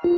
क्या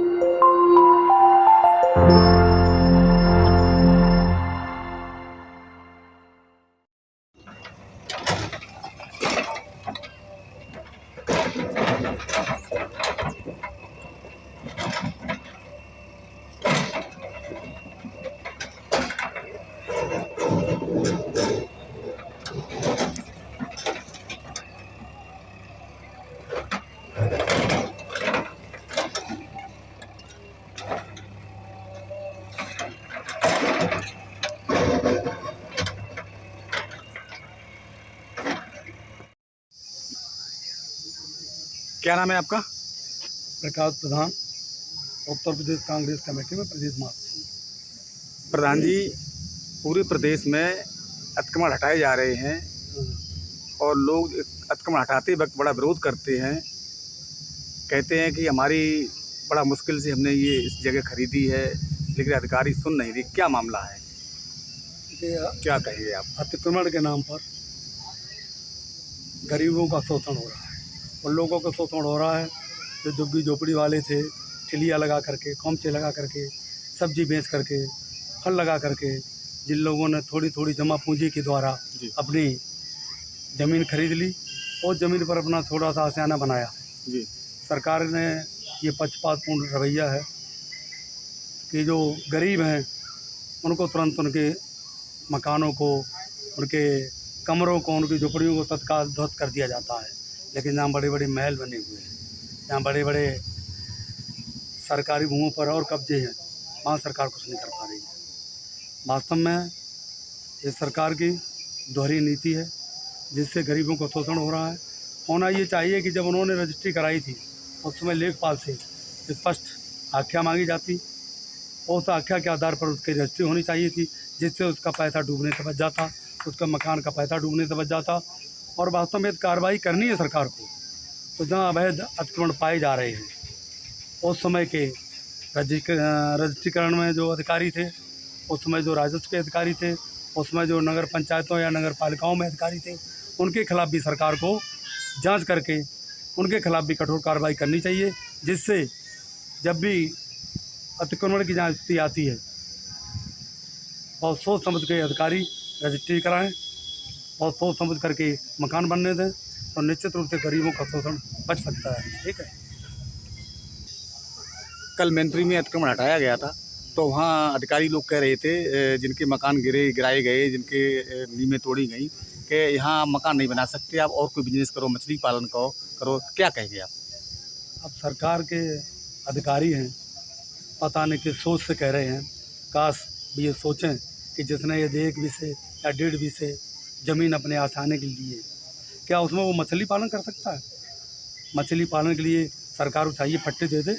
नाम है आपका? प्रकाश प्रधान, उत्तर प्रदेश कांग्रेस कमेटी में प्रदेश महासचिव। प्रधान जी, पूरे प्रदेश में अतिक्रमण हटाए जा रहे हैं और लोग अतिक्रमण हटाते वक्त बड़ा विरोध करते हैं। कहते हैं कि हमारी बड़ा मुश्किल से हमने ये इस जगह खरीदी है, लेकिन अधिकारी सुन नहीं रही। क्या मामला है, क्या कहेंगे आप? अतिक्रमण के नाम पर गरीबों का शोषण हो रहा है, उन लोगों का शोषण हो रहा है जो झुग्गी झोपड़ी वाले थे। ठिलिया लगा करके, खोमचे लगा करके, सब्जी बेच करके, फल लगा करके, जिन लोगों ने थोड़ी थोड़ी जमा पूंजी के द्वारा अपनी ज़मीन खरीद ली और ज़मीन पर अपना थोड़ा सा आशियाना बनाया जी। सरकार ने ये पक्षपातपूर्ण रवैया है कि जो गरीब हैं उनको तुरंत उनके मकानों को, उनके कमरों को, उनकी झोपड़ियों को तत्काल ध्वस्त कर दिया जाता है। लेकिन जहाँ बड़े बड़े महल बने हुए हैं, जहाँ बड़े बड़े सरकारी भूमि पर और कब्जे हैं, वहाँ सरकार कुछ नहीं कर पा रही है। वास्तव में ये सरकार की दोहरी नीति है जिससे गरीबों को शोषण हो रहा है। होना ये चाहिए कि जब उन्होंने रजिस्ट्री कराई थी उस समय लेखपाल से स्पष्ट आख्या मांगी जाती, उस आख्या के आधार पर उसकी रजिस्ट्री होनी चाहिए थी, जिससे उसका पैसा डूबने से बच जाता, उसका मकान का पैसा डूबने से बच जाता। और वास्तव में कार्रवाई करनी है सरकार को। तो जहाँ अवैध अतिक्रमण पाए जा रहे हैं, उस समय के रजिस्ट्रीकरण में जो अधिकारी थे, उस समय जो राजस्व के अधिकारी थे, उसमें जो नगर पंचायतों या नगर पालिकाओं में अधिकारी थे, उनके खिलाफ भी सरकार को जांच करके उनके खिलाफ भी कठोर कार्रवाई करनी चाहिए, जिससे जब भी अतिक्रमण की जहाँ स्थिति आती है बहुत सोच समझ के अधिकारी रजिस्ट्री कराएं और सोच समझ करके मकान बनने दें, तो निश्चित रूप से गरीबों का शोषण बच सकता है। ठीक है। कल मैनपुरी में अतिक्रमण हटाया गया था, तो वहाँ अधिकारी लोग कह रहे थे जिनके मकान गिराए गए, जिनके नींवें तोड़ी गई, कि यहाँ मकान नहीं बना सकते आप, और कोई बिजनेस करो, मछली पालन करो। क्या कहेंगे आप? अब सरकार के अधिकारी हैं, पता नहीं किस सोच से कह रहे हैं। काश भी ये सोचें कि जिसने ये 1 बीसे या 1.5 बीसे ज़मीन अपने आसाने के लिए, क्या उसमें वो मछली पालन कर सकता है? मछली पालन के लिए सरकार को चाहिए पट्टे दे दे,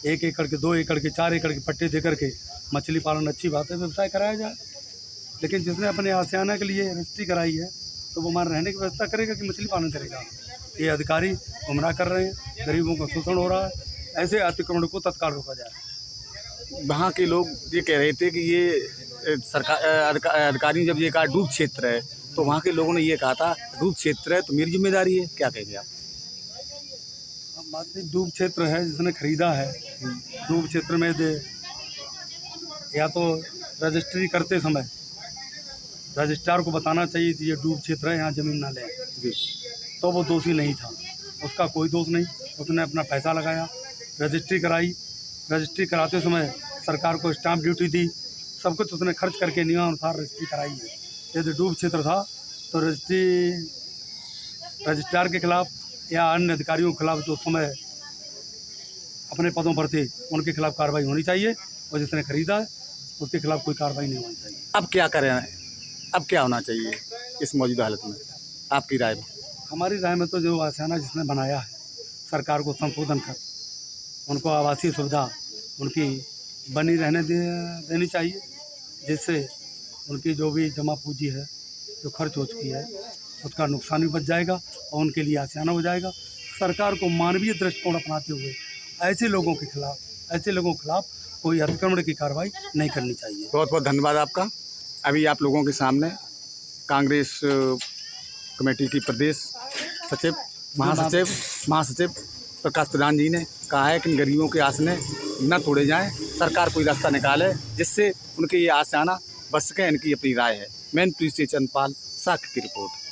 1 एकड़ के, 2 एकड़ के, 4 एकड़ के पट्टे दे करके मछली पालन अच्छी बात है, व्यवसाय कराया जाए। लेकिन जिसने अपने आशियाना के लिए रजिस्ट्री कराई है तो वो हमारे रहने की व्यवस्था करेगा कि मछली पालन करेगा? ये अधिकारी गुमराह कर रहे हैं, गरीबों का शोषण हो रहा है। ऐसे अतिक्रमण को तत्काल रोका जाए। वहाँ के लोग ये कह रहे थे कि ये सरकार अधिकारी जब ये कहा डूब क्षेत्र है, तो वहाँ के लोगों ने ये कहा था डूब क्षेत्र है तो मेरी जिम्मेदारी है। क्या कहेंगे आप? बात नहीं, डूब क्षेत्र है, जिसने खरीदा है डूब क्षेत्र में दे, या तो रजिस्ट्री करते समय रजिस्ट्रार को बताना चाहिए कि ये डूब क्षेत्र है, यहाँ ज़मीन ना लें, तो वो दोषी नहीं था। उसका कोई दोष नहीं, उसने अपना पैसा लगाया, रजिस्ट्री कराई, रजिस्ट्री कराते समय सरकार को स्टाम्प ड्यूटी दी, सब कुछ उसने खर्च करके नियमानुसार रजिस्ट्री कराई है। यदि डूब क्षेत्र था तो रजिस्ट्रार के खिलाफ या अन्य अधिकारियों के खिलाफ जो उस समय अपने पदों पर थे उनके खिलाफ कार्रवाई होनी चाहिए, और जिसने खरीदा है उसके खिलाफ कोई कार्रवाई नहीं होनी चाहिए। अब क्या करें, अब क्या होना चाहिए इस मौजूदा हालत में, आपकी राय में? हमारी राय में तो जो आशियाना जिसने बनाया है, सरकार को संशोधन कर उनको आवासीय सुविधा उनकी बनी रहने देनी चाहिए, जिससे उनकी जो भी जमा पूंजी है, जो खर्च हो चुकी है, उसका नुकसान भी बच जाएगा और उनके लिए आसाना हो जाएगा। सरकार को मानवीय दृष्टिकोण अपनाते हुए ऐसे लोगों के खिलाफ कोई अतिक्रमण की कार्रवाई नहीं करनी चाहिए। बहुत बहुत धन्यवाद आपका। अभी आप लोगों के सामने कांग्रेस कमेटी की प्रदेश सचिव महासचिव प्रकाश प्रधान जी ने कहा है कि इन गरीबों के आसने न तोड़े जाएं, सरकार कोई रास्ता निकाले जिससे उनके ये आस आना बच सकें। इनकी अपनी राय है। मैनपुरी से चंदपाल, साख्य की रिपोर्ट।